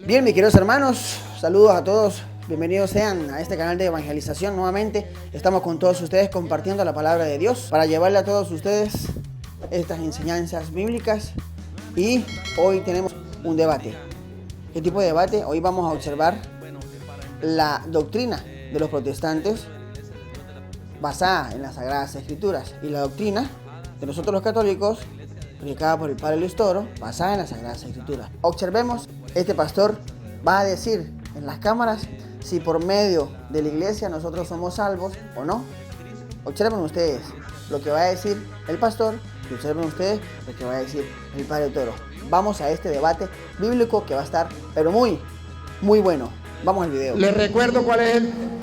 Bien, mis queridos hermanos, saludos a todos, bienvenidos sean a este canal de evangelización. Nuevamente estamos con todos ustedes compartiendo la palabra de Dios para llevarle a todos ustedes estas enseñanzas bíblicas. Y hoy tenemos un debate. ¿Qué tipo de debate? Hoy vamos a observar la doctrina de los protestantes basada en las Sagradas Escrituras y la doctrina de nosotros los católicos, predicada por el Padre Luis Toro, basada en las Sagradas Escrituras. Observemos, este pastor va a decir en las cámaras si por medio de la iglesia nosotros somos salvos o no. Observen ustedes lo que va a decir el pastor y observen ustedes lo que va a decir el Padre Toro. Vamos a este debate bíblico que va a estar, pero muy bueno. Vamos al video. Les recuerdo cuál es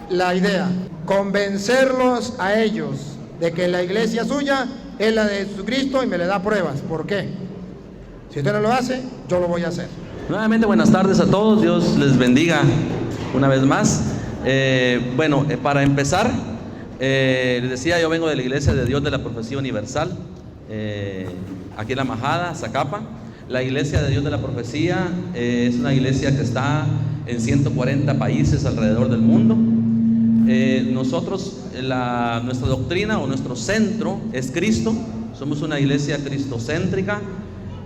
la idea: convencerlos a ellos de que la iglesia suya es la de Jesucristo y me le da pruebas. ¿Por qué? Si usted no lo hace, yo lo voy a hacer. Nuevamente buenas tardes a todos, Dios les bendiga una vez más. Para empezar, les decía, yo vengo de la Iglesia de Dios de la Profecía Universal, aquí en La Majada, Zacapa. La Iglesia de Dios de la Profecía es una iglesia que está en 140 países alrededor del mundo. Nuestra doctrina o nuestro centro es Cristo. Somos una iglesia cristocéntrica,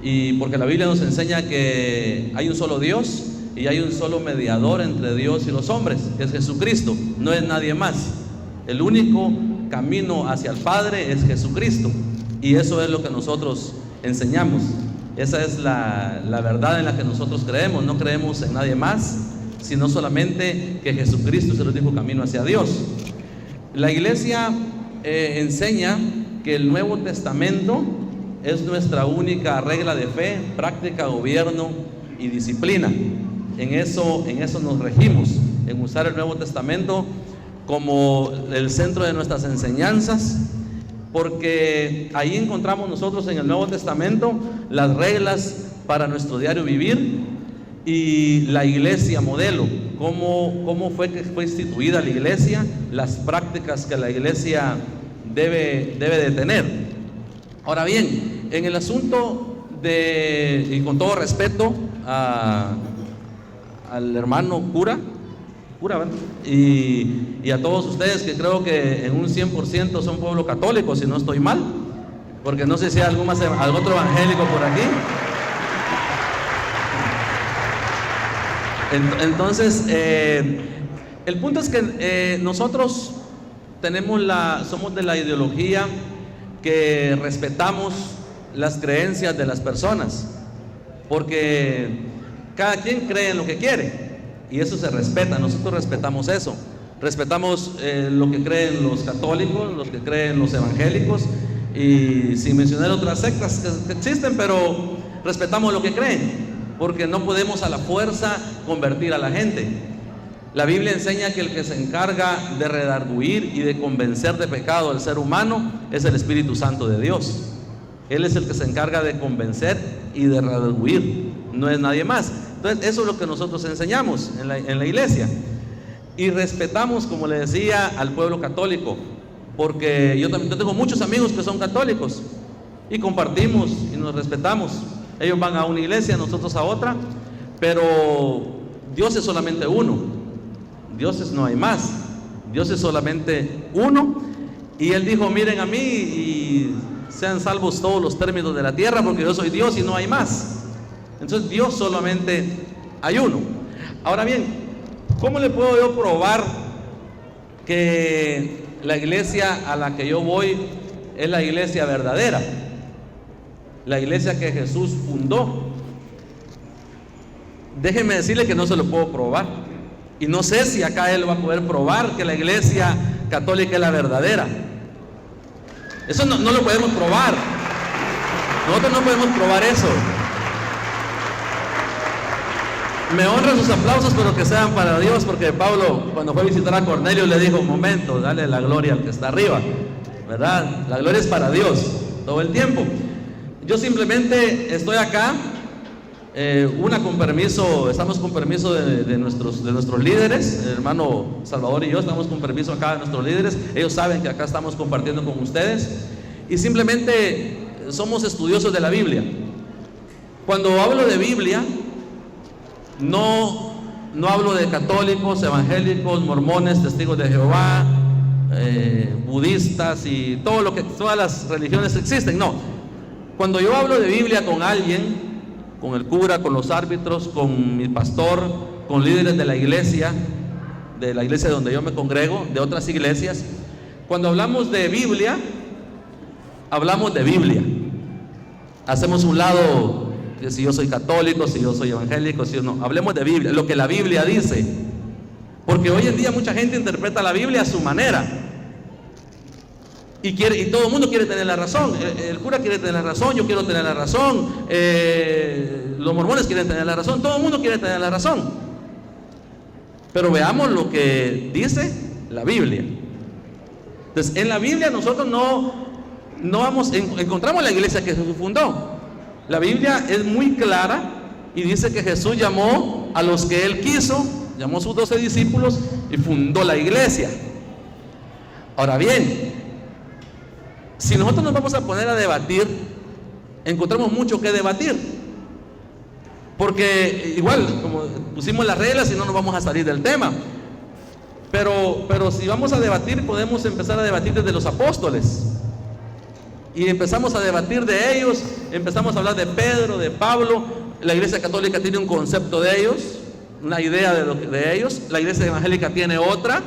y porque la Biblia nos enseña que hay un solo Dios y hay un solo mediador entre Dios y los hombres, que es Jesucristo, no es nadie más. El único camino hacia el Padre es Jesucristo, y eso es lo que nosotros enseñamos. Esa es la verdad en la que nosotros creemos. No creemos en nadie más, sino solamente que Jesucristo es el único camino hacia Dios. La iglesia enseña que el Nuevo Testamento es nuestra única regla de fe, práctica, gobierno y disciplina. En eso nos regimos, en usar el Nuevo Testamento como el centro de nuestras enseñanzas, porque ahí encontramos nosotros en el Nuevo Testamento las reglas para nuestro diario vivir y la iglesia modelo, cómo fue que fue instituida la iglesia, las prácticas que la iglesia debe de tener. Ahora bien, en el asunto y con todo respeto al hermano cura, ¿verdad? Y a todos ustedes, que creo que en un 100% son pueblo católico, si no estoy mal, porque no sé si hay algún otro evangélico por aquí. Entonces, el punto es que nosotros somos de la ideología que respetamos las creencias de las personas, porque cada quien cree en lo que quiere y eso se respeta. Nosotros respetamos eso, respetamos lo que creen los católicos, los que creen los evangélicos, y sin mencionar otras sectas que existen, pero respetamos lo que creen, porque no podemos a la fuerza convertir a la gente. La Biblia enseña que el que se encarga de redarguir y de convencer de pecado al ser humano es el Espíritu Santo de Dios. Él es el que se encarga de convencer y de redarguir, no es nadie más. Entonces, eso es lo que nosotros enseñamos en la iglesia. Y respetamos, como le decía, al pueblo católico, porque yo tengo muchos amigos que son católicos y compartimos y nos respetamos. Ellos van a una iglesia, nosotros a otra, pero Dios es solamente uno. Dioses no hay más, Dios es solamente uno, y Él dijo: miren a mí y sean salvos todos los términos de la tierra, porque yo soy Dios y no hay más. Entonces Dios solamente hay uno. Ahora bien, ¿cómo le puedo yo probar que la iglesia a la que yo voy es la iglesia verdadera, la iglesia que Jesús fundó? Déjenme decirle que no se lo puedo probar. Y no sé si acá él va a poder probar que la iglesia católica es la verdadera. Eso no lo podemos probar. Nosotros no podemos probar eso. Me honran sus aplausos, pero que sean para Dios, porque Pablo, cuando fue a visitar a Cornelio, le dijo: un momento, dale la gloria al que está arriba, ¿verdad? La gloria es para Dios todo el tiempo. Yo simplemente estoy acá. Estamos con permiso de nuestros líderes. El hermano Salvador y yo estamos con permiso acá de nuestros líderes. Ellos saben que acá estamos compartiendo con ustedes, y simplemente somos estudiosos de la Biblia. Cuando hablo de Biblia, No hablo de católicos, evangélicos, mormones, testigos de Jehová, budistas y todas las religiones existen. No. Cuando yo hablo de Biblia con alguien, con el cura, con los árbitros, con mi pastor, con líderes de la iglesia donde yo me congrego, de otras iglesias, cuando hablamos de Biblia, hablamos de Biblia. Hacemos un lado que si yo soy católico, si yo soy evangélico, si yo no. Hablemos de Biblia, lo que la Biblia dice. Porque hoy en día mucha gente interpreta la Biblia a su manera. Y todo el mundo quiere tener la razón. El cura quiere tener la razón, yo quiero tener la razón, los mormones quieren tener la razón, todo el mundo quiere tener la razón. Pero veamos lo que dice la Biblia. Entonces, en la Biblia nosotros encontramos la iglesia que Jesús fundó. La Biblia es muy clara y dice que Jesús llamó a los que Él quiso, llamó a sus 12 discípulos y fundó la iglesia. Ahora bien, si nosotros nos vamos a poner a debatir, encontramos mucho que debatir. Porque igual, como pusimos las reglas y no nos vamos a salir del tema. Pero si vamos a debatir, podemos empezar a debatir desde los apóstoles. Y empezamos a debatir de ellos, empezamos a hablar de Pedro, de Pablo. La iglesia católica tiene un concepto de ellos, una idea de ellos. La iglesia evangélica tiene otra.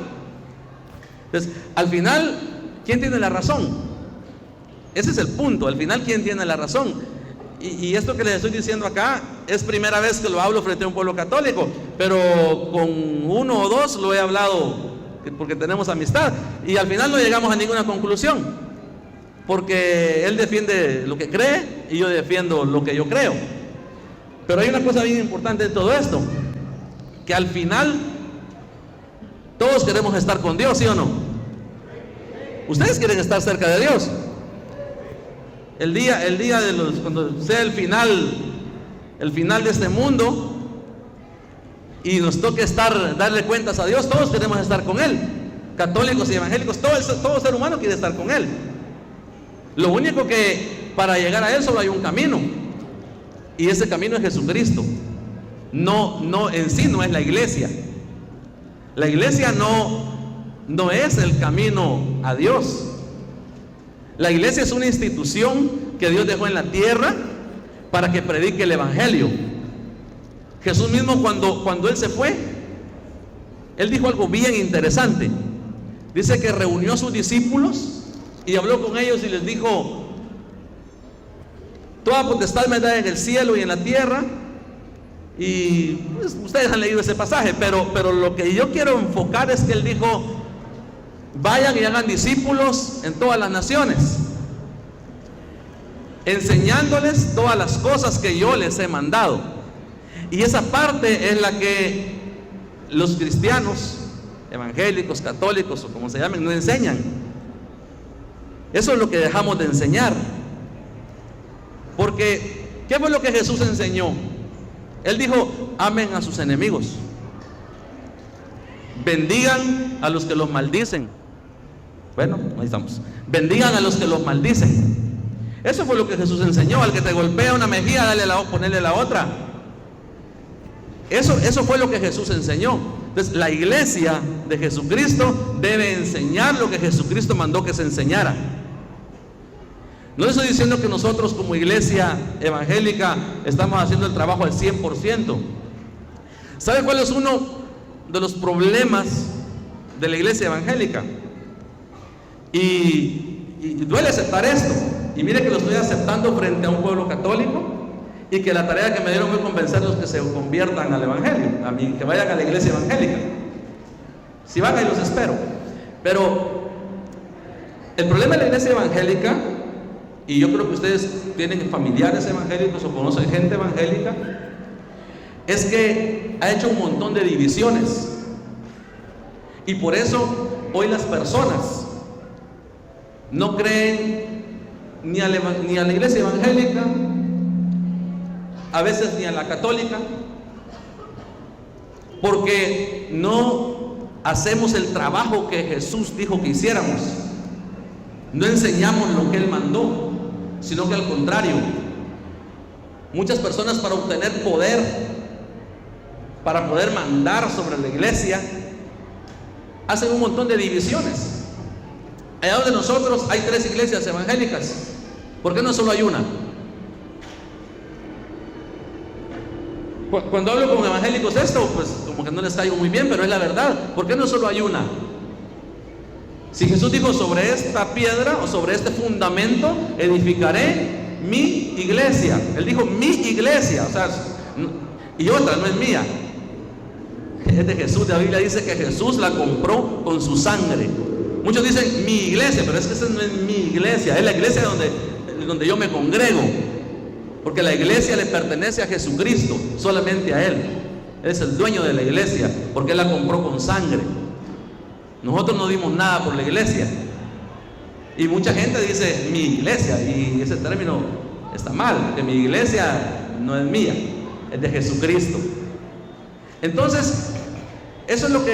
Entonces, al final, ¿quién tiene la razón? Ese es el punto, al final, ¿quién tiene la razón? Y esto que les estoy diciendo acá es primera vez que lo hablo frente a un pueblo católico, pero con uno o dos lo he hablado porque tenemos amistad y al final no llegamos a ninguna conclusión, porque él defiende lo que cree y yo defiendo lo que yo creo. Pero hay una cosa bien importante de todo esto, que al final todos queremos estar con Dios, ¿sí o no? Ustedes quieren estar cerca de Dios. El día cuando sea el final de este mundo y nos toque darle cuentas a Dios, todos queremos estar con Él, católicos y evangélicos, todo ser humano quiere estar con Él. Lo único que para llegar a Él solo hay un camino, y ese camino es Jesucristo. No en sí no es la iglesia. La iglesia no es el camino a Dios. La iglesia es una institución que Dios dejó en la tierra para que predique el evangelio. Jesús mismo cuando Él se fue, Él dijo algo bien interesante. Dice que reunió a sus discípulos y habló con ellos y les dijo: toda potestad me da en el cielo y en la tierra. Y pues, ustedes han leído ese pasaje, pero lo que yo quiero enfocar es que Él dijo: vayan y hagan discípulos en todas las naciones, enseñándoles todas las cosas que yo les he mandado. Y esa parte es la que los cristianos, evangélicos, católicos o como se llamen, no enseñan. Eso es lo que dejamos de enseñar. Porque, ¿qué fue lo que Jesús enseñó? Él dijo: amen a sus enemigos, bendigan a los que los maldicen. Bueno, ahí estamos. Bendigan a los que los maldicen. Eso fue lo que Jesús enseñó. Al que te golpea una mejilla, ponerle la otra. Eso fue lo que Jesús enseñó. Entonces, la iglesia de Jesucristo debe enseñar lo que Jesucristo mandó que se enseñara. No estoy diciendo que nosotros como iglesia evangélica estamos haciendo el trabajo al 100%. ¿Sabe cuál es uno de los problemas de la iglesia evangélica? Y duele aceptar esto. Y mire que lo estoy aceptando frente a un pueblo católico, y que la tarea que me dieron fue convencerlos que se conviertan al evangelio, que vayan a la iglesia evangélica. Si van, ahí los espero. Pero el problema de la iglesia evangélica, y yo creo que ustedes tienen familiares evangélicos o conocen gente evangélica, es que ha hecho un montón de divisiones. Y por eso hoy las personas no creen ni a la iglesia evangélica, a veces ni a la católica, porque no hacemos el trabajo que Jesús dijo que hiciéramos. No enseñamos lo que Él mandó, sino que al contrario, muchas personas, para obtener poder, para poder mandar sobre la iglesia, hacen un montón de divisiones. Allá donde nosotros hay 3 iglesias evangélicas, ¿por qué no solo hay una? Cuando hablo con evangélicos esto, pues como que no les caigo muy bien, pero es la verdad. ¿Por qué no solo hay una? Si Jesús dijo, sobre esta piedra o sobre este fundamento edificaré mi iglesia. Él dijo mi iglesia, o sea, y otra, no es mía, es de Jesús. La Biblia dice que Jesús la compró con su sangre. Muchos dicen mi iglesia, pero es que esa no es mi iglesia, es la iglesia donde yo me congrego. Porque la iglesia le pertenece a Jesucristo, solamente a Él. Él es el dueño de la iglesia, porque Él la compró con sangre. Nosotros no dimos nada por la iglesia. Y mucha gente dice mi iglesia, y ese término está mal, que mi iglesia no es mía, es de Jesucristo. Entonces, eso es lo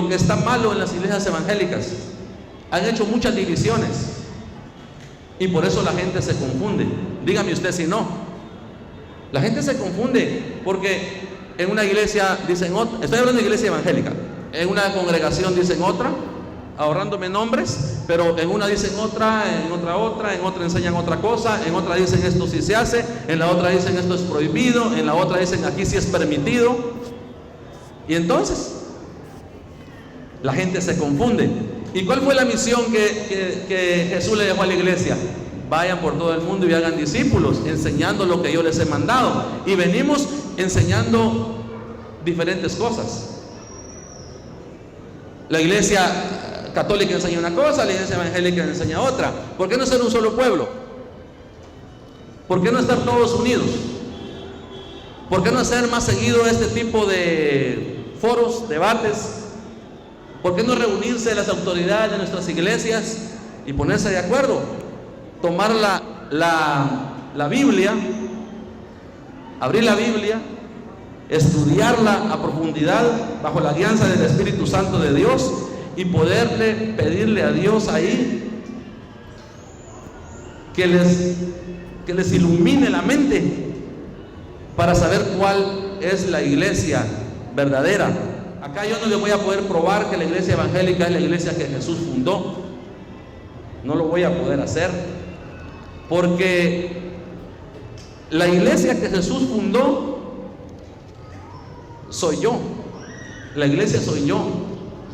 que está malo en las iglesias evangélicas. Han hecho muchas divisiones y por eso la gente se confunde. Dígame usted si no. La gente se confunde porque en una iglesia dicen otra, estoy hablando de iglesia evangélica, en una congregación dicen otra, ahorrándome nombres, pero en una dicen otra, en otra enseñan otra cosa, en otra dicen esto sí se hace, en la otra dicen esto es prohibido, en la otra dicen aquí sí es permitido. Y entonces la gente se confunde. ¿Y cuál fue la misión que Jesús le dejó a la iglesia? Vayan por todo el mundo y hagan discípulos, enseñando lo que yo les he mandado. Y venimos enseñando diferentes cosas. La iglesia católica enseña una cosa, la iglesia evangélica enseña otra. ¿Por qué no ser un solo pueblo? ¿Por qué no estar todos unidos? ¿Por qué no hacer más seguido este tipo de foros, debates? ¿Por qué no reunirse las autoridades de nuestras iglesias y ponerse de acuerdo? Tomar la Biblia, abrir la Biblia, estudiarla a profundidad bajo la guianza del Espíritu Santo de Dios y pedirle a Dios ahí que les ilumine la mente para saber cuál es la iglesia verdadera. Acá yo no les voy a poder probar que la iglesia evangélica es la iglesia que Jesús fundó. No lo voy a poder hacer, porque la iglesia que Jesús fundó soy yo. La iglesia soy yo.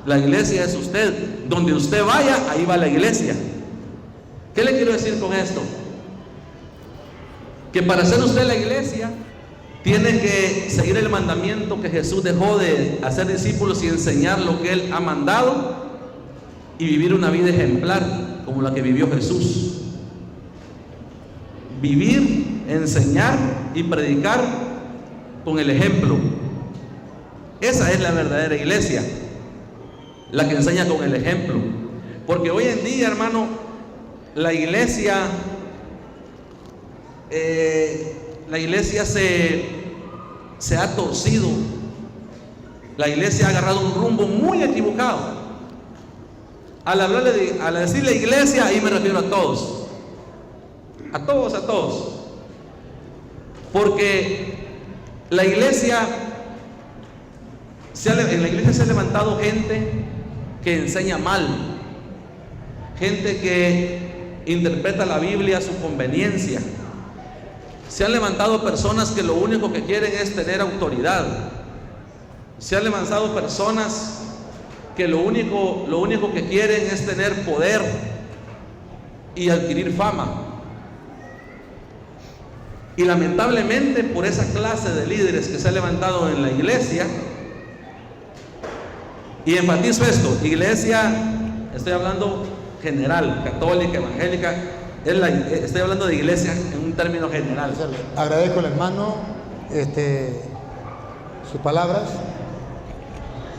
La iglesia es usted. Donde usted vaya, ahí va la iglesia. ¿Qué le quiero decir con esto? Que para ser usted la iglesia, tiene que seguir el mandamiento que Jesús dejó de hacer discípulos y enseñar lo que Él ha mandado y vivir una vida ejemplar como la que vivió Jesús. Vivir, enseñar y predicar con el ejemplo. Esa es la verdadera iglesia, la que enseña con el ejemplo. Porque hoy en día, hermano, la iglesia se ha torcido. La iglesia ha agarrado un rumbo muy equivocado. Al decir la iglesia, ahí me refiero a todos. A todos. Porque la iglesia, en la iglesia se ha levantado gente que enseña mal, gente que interpreta la Biblia a su conveniencia. Se han levantado personas que lo único que quieren es tener autoridad. Se han levantado personas que lo único que quieren es tener poder y adquirir fama. Y lamentablemente, por esa clase de líderes que se ha levantado en la iglesia, y enfatizo esto, iglesia, estoy hablando general, católica, evangélica, estoy hablando de iglesia en un término general. Agradezco al hermano sus palabras,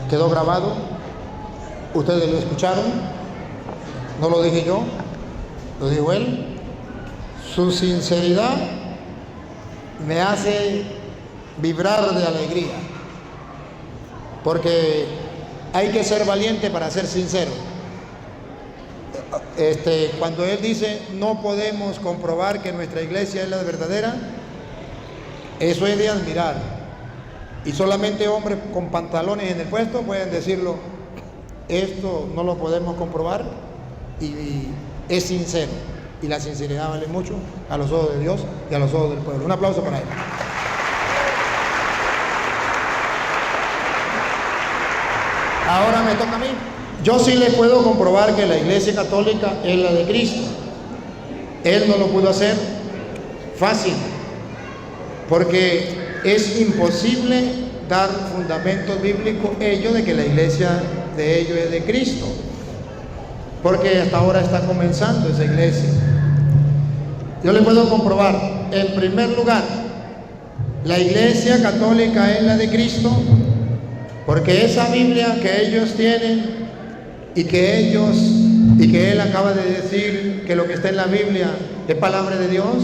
quedó grabado, ustedes lo escucharon, no lo dije yo, lo dijo él. Su sinceridad me hace vibrar de alegría, porque hay que ser valiente para ser sincero. Cuando él dice no podemos comprobar que nuestra iglesia es la verdadera, eso es de admirar, y solamente hombres con pantalones en el puesto pueden decirlo. Esto no lo podemos comprobar y es sincero, y la sinceridad vale mucho a los ojos de Dios y a los ojos del pueblo. Un aplauso para él. Ahora me toca a mí. Yo sí les puedo comprobar que la Iglesia Católica es la de Cristo. Él no lo pudo hacer fácil, porque es imposible dar fundamentos bíblicos ellos de que la iglesia de ellos es de Cristo, porque hasta ahora está comenzando esa iglesia. Yo les puedo comprobar, en primer lugar, la Iglesia Católica es la de Cristo, porque esa Biblia que ellos tienen y que Él acaba de decir que lo que está en la Biblia es palabra de Dios,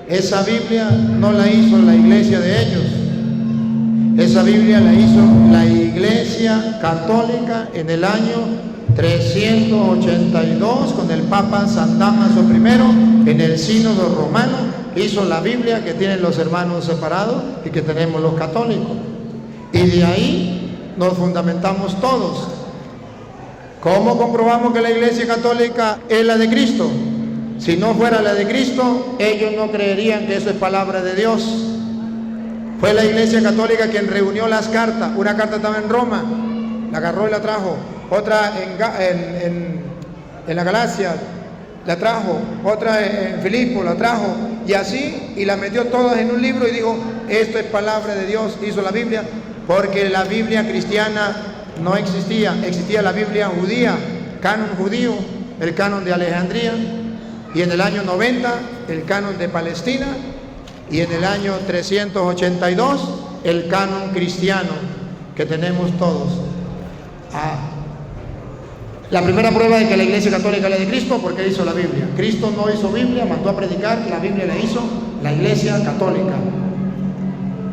esa Biblia no la hizo la iglesia de ellos, esa Biblia la hizo la Iglesia Católica en el año 382 con el Papa San Dámaso I en el Sínodo Romano. Hizo la Biblia que tienen los hermanos separados y que tenemos los católicos, y de ahí nos fundamentamos todos. ¿Cómo comprobamos que la Iglesia Católica es la de Cristo? Si no fuera la de Cristo, ellos no creerían que eso es palabra de Dios. Fue la Iglesia Católica quien reunió las cartas. Una carta estaba en Roma, la agarró y la trajo. Otra en la Galacia la trajo. Otra en Filipo la trajo. Y así, y las metió todas en un libro y dijo, esto es palabra de Dios. Hizo la Biblia, porque la Biblia cristiana no existía. Existía la Biblia judía, canon judío, el canon de Alejandría, y en el año 90 el canon de Palestina, y en el año 382 el canon cristiano que tenemos todos. La primera prueba de que la Iglesia Católica es la de Cristo, porque hizo la Biblia. Cristo no hizo Biblia, mandó a predicar, la Biblia la hizo la Iglesia Católica.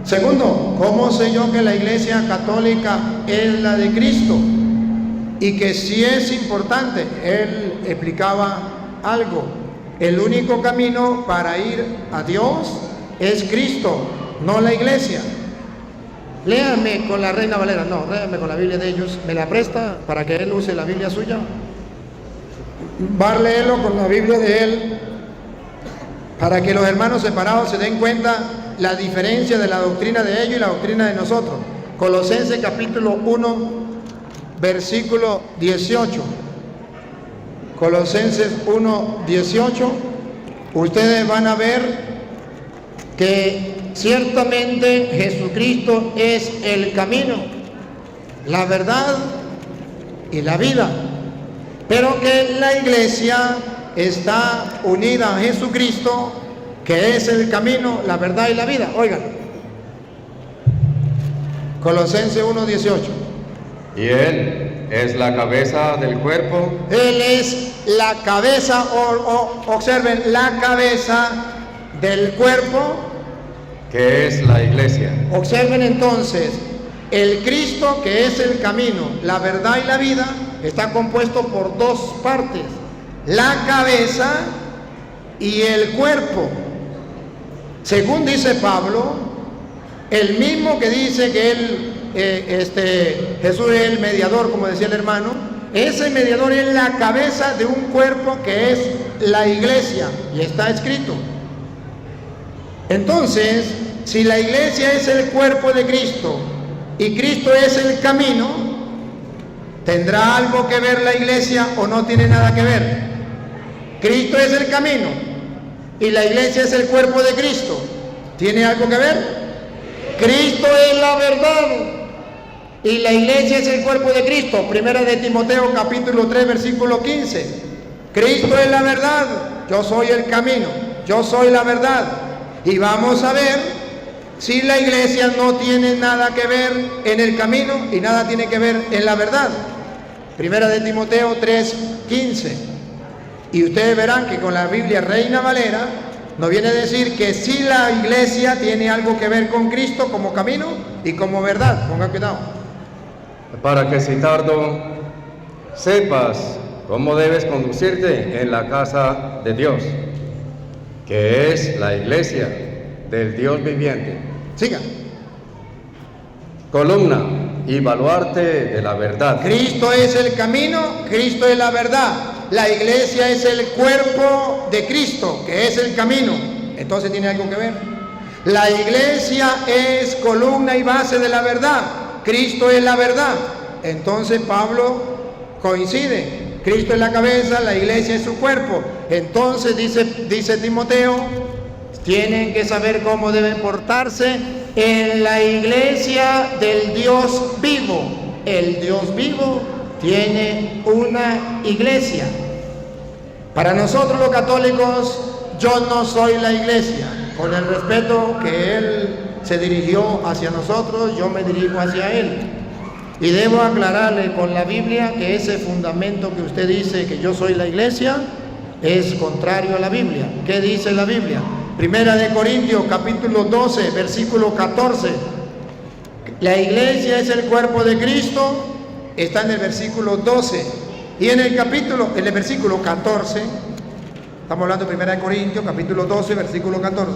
Segundo, ¿cómo sé yo que la Iglesia Católica es la de Cristo? Y que si es importante, él explicaba algo. El único camino para ir a Dios es Cristo, no la iglesia. Léame con la Reina Valera, no, léame con la Biblia de ellos. ¿Me la presta para que él use la Biblia suya? Va a leerlo con la Biblia de él, para que los hermanos separados se den cuenta la diferencia de la doctrina de ellos y la doctrina de nosotros. Colosenses capítulo 1, versículo 18. Colosenses 1, 18. Ustedes van a ver que ciertamente Jesucristo es el camino, la verdad y la vida, pero que la iglesia está unida a Jesucristo, que es el camino, la verdad y la vida. Oigan, Colosenses 1:18. Y Él es la cabeza del cuerpo. Él es la cabeza, observen, la cabeza del cuerpo, que es la iglesia. Observen entonces, el Cristo, que es el camino, la verdad y la vida, está compuesto por dos partes: la cabeza y el cuerpo. Según dice Pablo, el mismo que dice que él, Jesús es el mediador, como decía el hermano, ese mediador es la cabeza de un cuerpo que es la iglesia, y está escrito. Entonces, si la iglesia es el cuerpo de Cristo y Cristo es el camino, ¿tendrá algo que ver la iglesia o no tiene nada que ver? Cristo es el camino y la iglesia es el cuerpo de Cristo. ¿Tiene algo que ver? Cristo es la verdad y la iglesia es el cuerpo de Cristo. Primera de Timoteo capítulo 3 versículo 15. Cristo es la verdad, yo soy el camino, yo soy la verdad. Y vamos a ver si la iglesia no tiene nada que ver en el camino y nada tiene que ver en la verdad. Primera de Timoteo 3:15. Y ustedes verán que con la Biblia Reina Valera nos viene a decir que si la iglesia tiene algo que ver con Cristo como camino y como verdad. Ponga cuidado. Para que si tardo sepas cómo debes conducirte en la casa de Dios, que es la iglesia del Dios viviente. Siga. columna y baluarte de la verdad. Cristo es el camino, Cristo es la verdad. La iglesia es el cuerpo de Cristo, que es el camino. Entonces tiene algo que ver. La iglesia es columna y base de la verdad. Cristo es la verdad. Entonces Pablo coincide. Cristo es la cabeza, la iglesia es su cuerpo. Entonces dice Timoteo, tienen que saber cómo deben portarse en la iglesia del Dios vivo. El Dios vivo tiene una iglesia. Para nosotros los católicos, yo no soy la iglesia. Con el respeto que Él se dirigió hacia nosotros, yo me dirijo hacia Él. Y debo aclararle con la Biblia que ese fundamento que usted dice que yo soy la iglesia es contrario a la Biblia. ¿Qué dice la Biblia? Primera de Corintios, capítulo 12, versículo 14. La iglesia es el cuerpo de Cristo, está en el versículo 12. Y en el versículo 14, estamos hablando de Primera de Corintios, capítulo 12, versículo 14,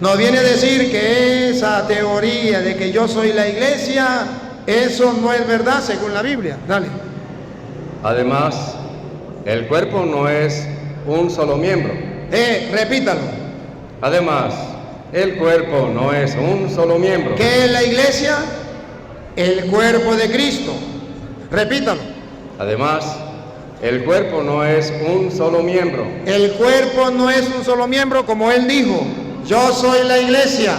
nos viene a decir que esa teoría de que yo soy la iglesia, eso no es verdad según la Biblia. Dale. Además, el cuerpo no es un solo miembro. Repítalo. Además, el cuerpo no es un solo miembro. ¿Qué es la iglesia? El cuerpo de Cristo. Repítalo. Además, el cuerpo no es un solo miembro. El cuerpo no es un solo miembro, como Él dijo. Yo soy la iglesia.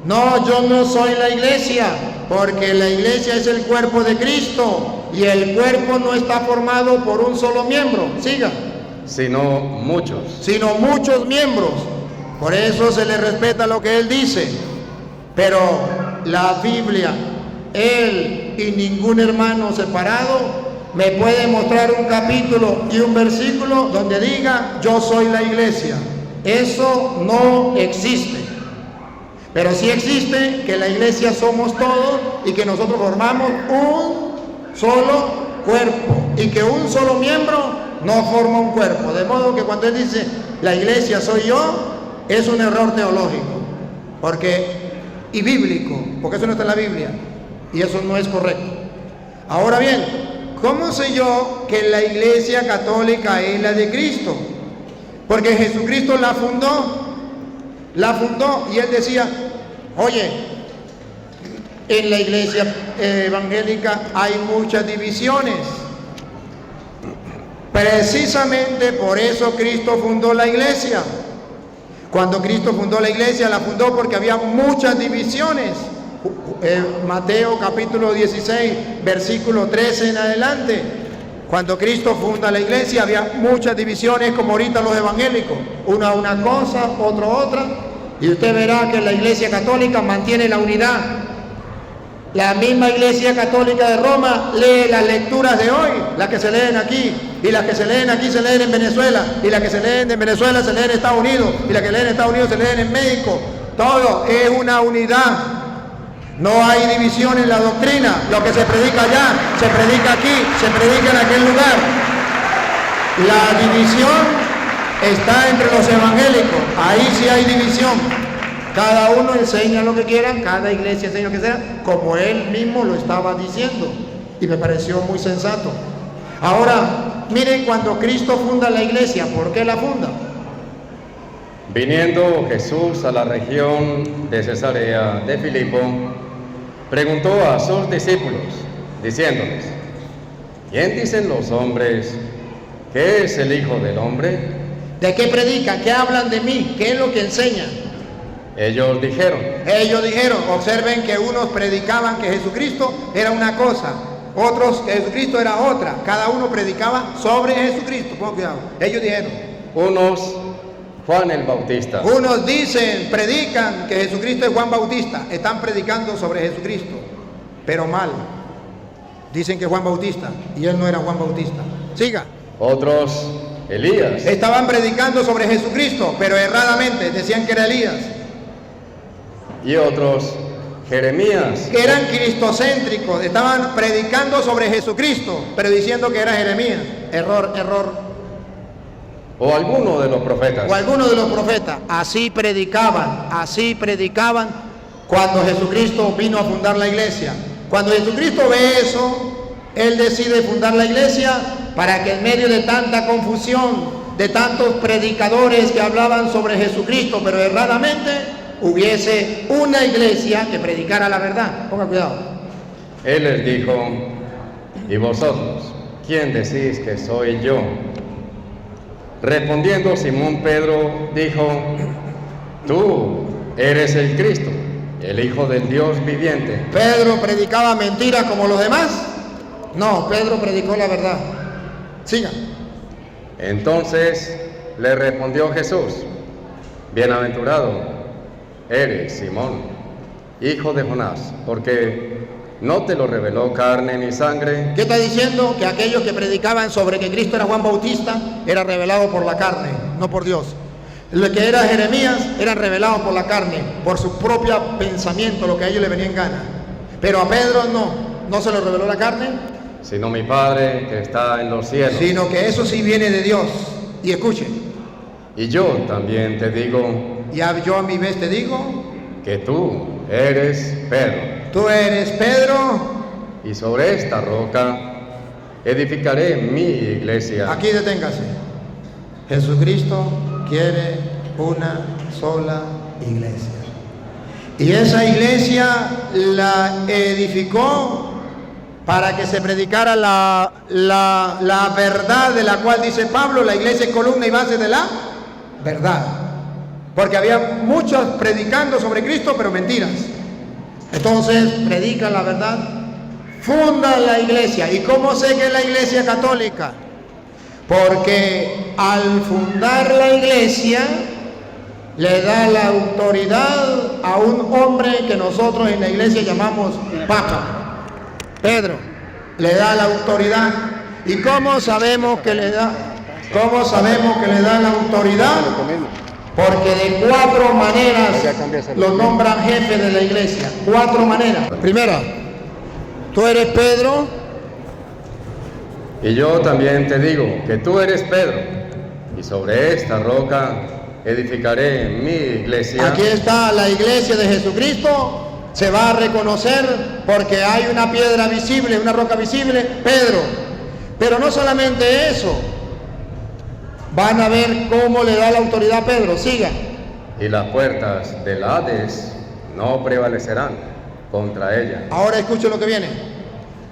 No, yo no soy la iglesia, porque la iglesia es el cuerpo de Cristo y el cuerpo no está formado por un solo miembro. Siga. Sino muchos. Sino muchos miembros. Por eso se le respeta lo que Él dice. Pero la Biblia, Él y ningún hermano separado me puede mostrar un capítulo y un versículo donde diga yo soy la iglesia. Eso no existe. Pero sí existe que la iglesia somos todos y que nosotros formamos un solo cuerpo y que un solo miembro no forma un cuerpo. De modo que cuando Él dice la iglesia soy yo, es un error teológico y bíblico, porque eso no está en la Biblia y eso no es correcto. Ahora bien, ¿cómo sé yo que la iglesia católica es la de Cristo? Porque Jesucristo la fundó y Él decía, oye, en la iglesia evangélica hay muchas divisiones. Precisamente por eso Cristo fundó la iglesia. Cuando Cristo fundó la iglesia, la fundó porque había muchas divisiones. Mateo capítulo 16, versículo 13 en adelante. Cuando Cristo funda la iglesia había muchas divisiones, como ahorita los evangélicos. Una cosa, otra. Y usted verá que la iglesia católica mantiene la unidad. La misma iglesia católica de Roma lee las lecturas de hoy, las que se leen aquí, y las que se leen aquí se leen en Venezuela, y las que se leen en Venezuela se leen en Estados Unidos, y las que leen en Estados Unidos se leen en México. Todo es una unidad. No hay división en la doctrina. Lo que se predica allá, se predica aquí, se predica en aquel lugar. La división está entre los evangélicos. Ahí sí hay división. Cada uno enseña lo que quiera, cada iglesia enseña lo que sea, como Él mismo lo estaba diciendo. Y me pareció muy sensato. Ahora, miren, cuando Cristo funda la iglesia, ¿por qué la funda? Viniendo Jesús a la región de Cesarea de Filipo, preguntó a sus discípulos, diciéndoles, ¿quién dicen los hombres que es el Hijo del Hombre? ¿De qué predican? ¿Qué hablan de mí? ¿Qué es lo que enseñan? Ellos dijeron, observen que unos predicaban que Jesucristo era una cosa, otros que Jesucristo era otra. Cada uno predicaba sobre Jesucristo. Pongan cuidado. Ellos dijeron, unos Juan el Bautista. Unos predican que Jesucristo es Juan Bautista. Están predicando sobre Jesucristo, pero mal. Dicen que es Juan Bautista y Él no era Juan Bautista. Siga. Otros Elías. Estaban predicando sobre Jesucristo, pero erradamente decían que era Elías. Y otros Jeremías. Que eran cristocéntricos, estaban predicando sobre Jesucristo, pero diciendo que era Jeremías. Error. O alguno de los profetas. Así predicaban cuando Jesucristo vino a fundar la iglesia. Cuando Jesucristo ve eso, Él decide fundar la iglesia para que en medio de tanta confusión, de tantos predicadores que hablaban sobre Jesucristo, pero erradamente, hubiese una iglesia que predicara la verdad. Ponga cuidado. Él les dijo: ¿y vosotros, quién decís que soy yo? Respondiendo Simón Pedro dijo: tú eres el Cristo, el Hijo del Dios viviente. ¿Pedro predicaba mentiras como los demás? No, Pedro predicó la verdad. Siga. Entonces le respondió Jesús: bienaventurado eres, Simón, hijo de Jonás, porque no te lo reveló carne ni sangre. ¿Qué está diciendo? Que aquellos que predicaban sobre que Cristo era Juan Bautista era revelado por la carne, no por Dios. Lo que era Jeremías eran revelados por la carne, por su propio pensamiento, lo que a ellos le venía en gana. Pero a Pedro no se lo reveló la carne, sino mi Padre que está en los cielos. Sino que eso sí viene de Dios. Y escuche. Y yo también te digo, yo a mi vez te digo, que tú eres Pedro. Tú eres Pedro. Y sobre esta roca edificaré mi iglesia. Aquí deténgase. Jesucristo quiere una sola iglesia. Y esa iglesia la edificó para que se predicara la verdad, de la cual dice Pablo, la iglesia es columna y base de la verdad. Porque había muchos predicando sobre Cristo, pero mentiras. Entonces predican la verdad, fundan la iglesia. ¿Y cómo sé que es la iglesia católica? Porque al fundar la iglesia le da la autoridad a un hombre que nosotros en la iglesia llamamos Papa. Pedro le da la autoridad. ¿Y cómo sabemos que le da? ¿Cómo sabemos que le da la autoridad? Porque de 4 maneras lo nombran jefe de la iglesia. 4 maneras. Primera, tú eres Pedro. Y yo también te digo que tú eres Pedro, y sobre esta roca edificaré mi iglesia. Aquí está la iglesia de Jesucristo. Se va a reconocer porque hay una piedra visible, una roca visible, Pedro. Pero no solamente eso, van a ver cómo le da la autoridad a Pedro. Siga. Y las puertas del Hades no prevalecerán contra ella. Ahora escuche lo que viene.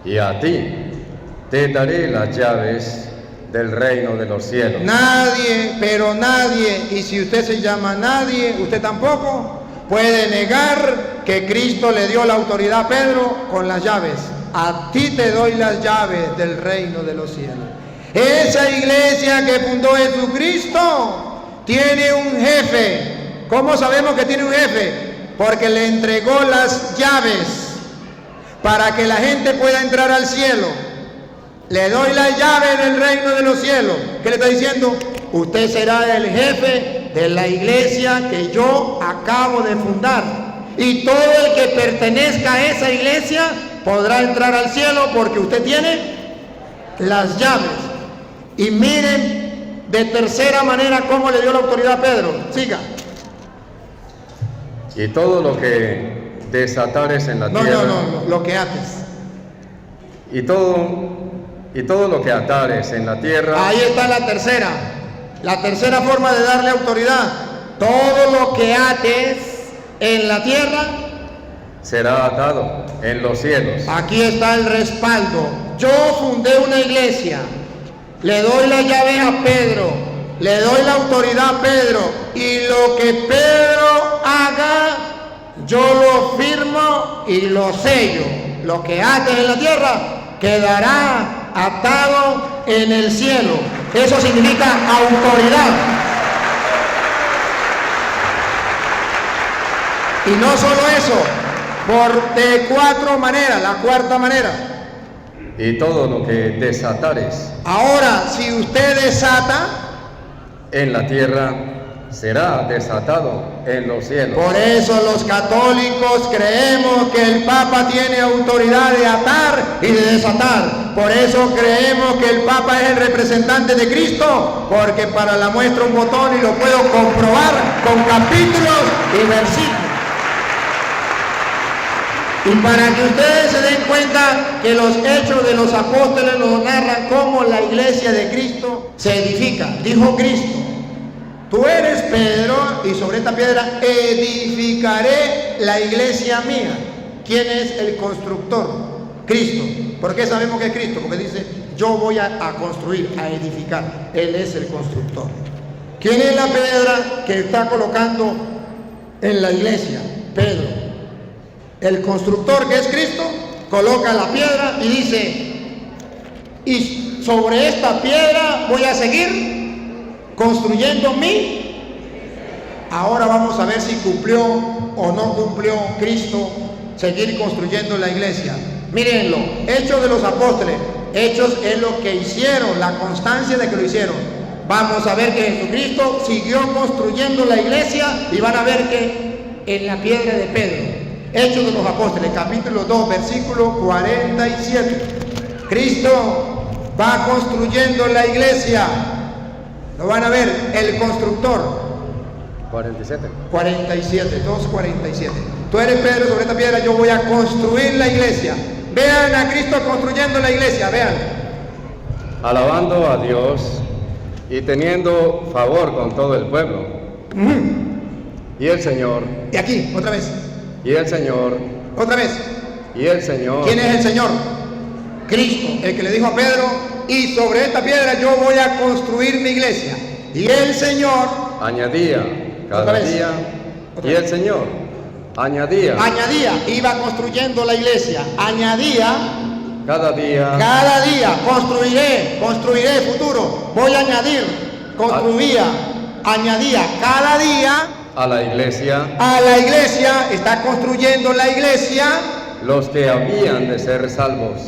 Y a ti te daré las llaves del reino de los cielos. Nadie, pero nadie, y si usted se llama nadie, usted tampoco puede negar que Cristo le dio la autoridad a Pedro con las llaves. A ti te doy las llaves del reino de los cielos. Esa iglesia que fundó Jesucristo tiene un jefe. ¿Cómo sabemos que tiene un jefe? Porque le entregó las llaves para que la gente pueda entrar al cielo. Le doy las llaves del reino de los cielos. ¿Qué le está diciendo? Usted será el jefe de la iglesia que yo acabo de fundar. Y todo el que pertenezca a esa iglesia podrá entrar al cielo porque usted tiene las llaves. Y miren de tercera manera cómo le dio la autoridad a Pedro. Siga. Y todo lo que desatares en la tierra. No, lo que ates. Y todo lo que atares en la tierra. Ahí está la tercera. La tercera forma de darle autoridad. Todo lo que ates en la tierra será atado en los cielos. Aquí está el respaldo. Yo fundé una iglesia. Le doy las llaves a Pedro. Le doy la autoridad a Pedro. Y lo que Pedro haga, yo lo firmo y lo sello. Lo que ates en la tierra quedará atado en el cielo. Eso significa autoridad. Y no solo eso, de 4 maneras, la cuarta manera. Y todo lo que desatares. Ahora, si usted desata en la tierra, será desatado en los cielos. Por eso los católicos creemos que el Papa tiene autoridad de atar y de desatar. Por eso creemos que el Papa es el representante de Cristo, porque para la muestra un botón y lo puedo comprobar con capítulos y versículos. Y para que ustedes se den cuenta que los hechos de los apóstoles nos narran cómo la iglesia de Cristo se edifica. Dijo Cristo: tú eres Pedro, y sobre esta piedra edificaré la iglesia mía. ¿Quién es el constructor? Cristo. ¿Por qué sabemos que es Cristo? Porque dice: yo voy a construir, a edificar. Él es el constructor. ¿Quién es la piedra que está colocando en la iglesia? Pedro. El constructor, que es Cristo, coloca la piedra y dice: y sobre esta piedra voy a seguir construyendo mi. Ahora vamos a ver si cumplió o no cumplió Cristo seguir construyendo la iglesia. Mírenlo, Hechos de los Apóstoles. Hechos es lo que hicieron, la constancia de que lo hicieron. Vamos a ver que Jesucristo siguió construyendo la iglesia, y van a ver que en la piedra de Pedro. Hechos de los Apóstoles, capítulo 2, versículo 47. Cristo va construyendo la iglesia. Lo van a ver, el constructor. 47. 47, 2:47. Tú eres Pedro, sobre esta piedra yo voy a construir la iglesia. Vean a Cristo construyendo la iglesia, vean. Alabando a Dios y teniendo favor con todo el pueblo. Y el Señor. Y aquí, otra vez. Y el Señor. Otra vez. Y el Señor. ¿Quién es el Señor? Cristo, el que le dijo a Pedro: y sobre esta piedra yo voy a construir mi iglesia. Y el Señor añadía cada día. Y el Señor añadía. Iba construyendo la iglesia. Añadía cada día. Cada día. Construiré futuro. Voy a añadir. Añadía cada día. A la iglesia. Está construyendo la iglesia. Los que habían de ser salvos.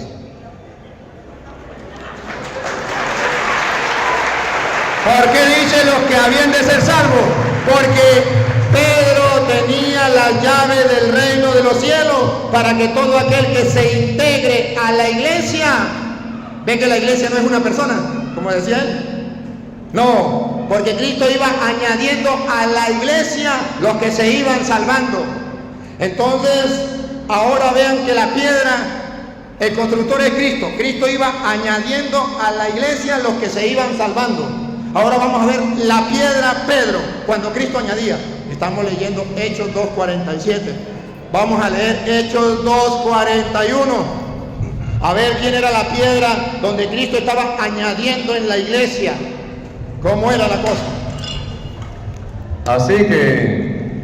¿Por qué dice los que habían de ser salvos? Porque Pedro tenía la llave del reino de los cielos para que todo aquel que se integre a la iglesia. ¿Ven que la iglesia no es una persona, como decía él? No, porque Cristo iba añadiendo a la iglesia los que se iban salvando. Entonces, ahora vean que la piedra, el constructor es Cristo. Cristo iba añadiendo a la iglesia los que se iban salvando. Ahora vamos a ver la piedra Pedro, cuando Cristo añadía. Estamos leyendo Hechos 2:47. Vamos a leer Hechos 2:41. A ver quién era la piedra donde Cristo estaba añadiendo en la iglesia. ¿Cómo era la cosa? Así que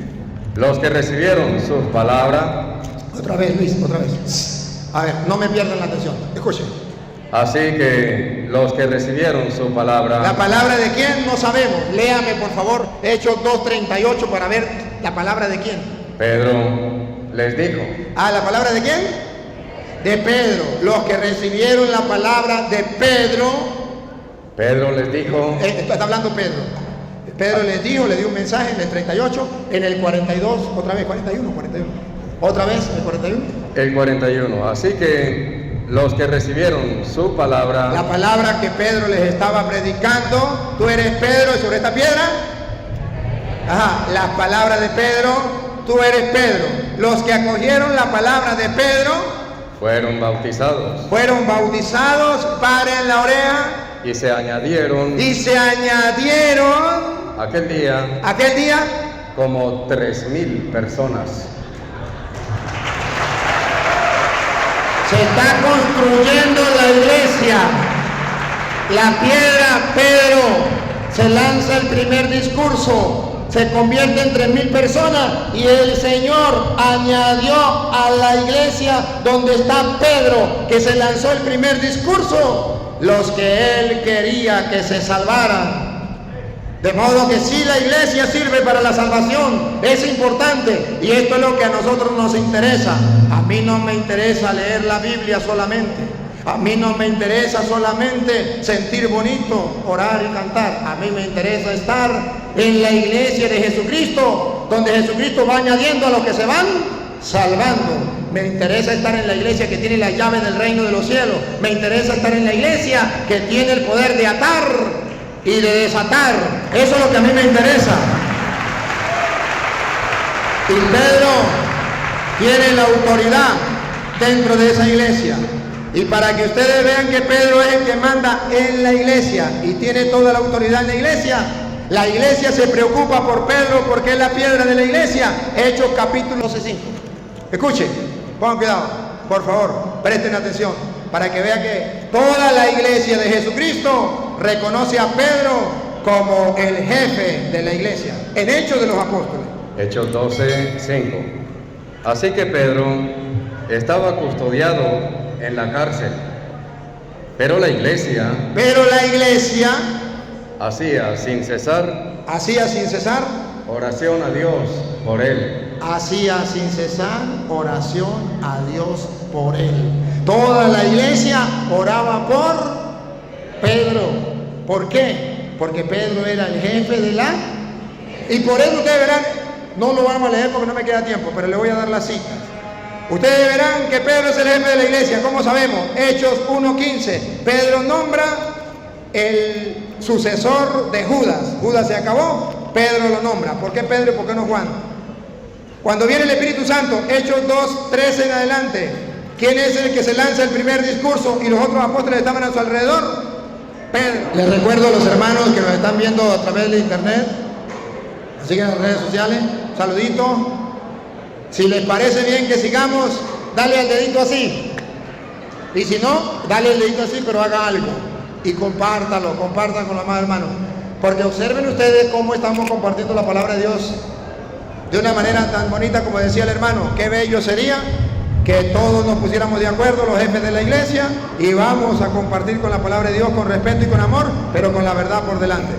los que recibieron su palabra. Otra vez, Luis, otra vez. A ver, no me pierdan la atención. Escuchen. Así que los que recibieron su palabra. ¿La palabra de quién? No sabemos. Léame, por favor, Hechos 2:38 para ver la palabra de quién. Pedro les dijo. ¿La palabra de quién? De Pedro. Los que recibieron la palabra de Pedro. Pedro les dijo. Está hablando Pedro. Pedro les dijo, le dio un mensaje en el 38, en el 42, otra vez, 41. Otra vez, el 41. El 41. Así que los que recibieron su palabra. La palabra que Pedro les estaba predicando. Tú eres Pedro, y sobre esta piedra. Las palabras de Pedro. Tú eres Pedro. Los que acogieron la palabra de Pedro. Fueron bautizados. Paren la oreja. Y se añadieron. Aquel día. Como 3,000 personas. Se está construyendo la iglesia. La piedra Pedro se lanza el primer discurso, se convierte en 3,000 personas y el Señor añadió a la iglesia donde está Pedro, que se lanzó el primer discurso, los que él quería que se salvaran. De modo que sí, la iglesia sirve para la salvación, es importante, y esto es lo que a nosotros nos interesa. A mí no me interesa leer la Biblia solamente, a mí no me interesa solamente sentir bonito, orar y cantar. A mí me interesa estar en la iglesia de Jesucristo, donde Jesucristo va añadiendo a los que se van salvando. Me interesa estar en la iglesia que tiene la llave del reino de los cielos. Me interesa estar en la iglesia que tiene el poder de atar y de desatar. Eso es lo que a mí me interesa. Y Pedro tiene la autoridad dentro de esa iglesia. Y para que ustedes vean que Pedro es el que manda en la iglesia y tiene toda la autoridad en la iglesia se preocupa por Pedro porque es la piedra de la iglesia. Hechos capítulo 12:5. Escuchen, pongan cuidado, por favor, presten atención, para que vean que toda la iglesia de Jesucristo reconoce a Pedro como el jefe de la iglesia, en Hechos de los Apóstoles. Hechos 12:5. Así que Pedro estaba custodiado en la cárcel, pero la iglesia hacía sin cesar oración a Dios por él. Toda la iglesia oraba por Pedro. ¿Por qué? Porque Pedro era el jefe de la... Y por eso ustedes verán, no lo vamos a leer porque no me queda tiempo, pero le voy a dar las citas. Ustedes verán que Pedro es el jefe de la iglesia. ¿Cómo sabemos? Hechos 1:15. Pedro nombra el sucesor de Judas. Judas se acabó, Pedro lo nombra. ¿Por qué Pedro y por qué no Juan? Cuando viene el Espíritu Santo, Hechos 2:13 en adelante, ¿quién es el que se lanza el primer discurso y los otros apóstoles estaban a su alrededor? Pedro. Les recuerdo a los hermanos que nos están viendo a través de internet, nos siguen en las redes sociales, un saludito. Si les parece bien que sigamos, dale al dedito así. Y si no, dale el dedito así, pero haga algo. Y compartan con los demás hermanos. Porque observen ustedes cómo estamos compartiendo la palabra de Dios de una manera tan bonita como decía el hermano. Qué bello sería que todos nos pusiéramos de acuerdo, los jefes de la iglesia, y vamos a compartir con la palabra de Dios con respeto y con amor, pero con la verdad por delante.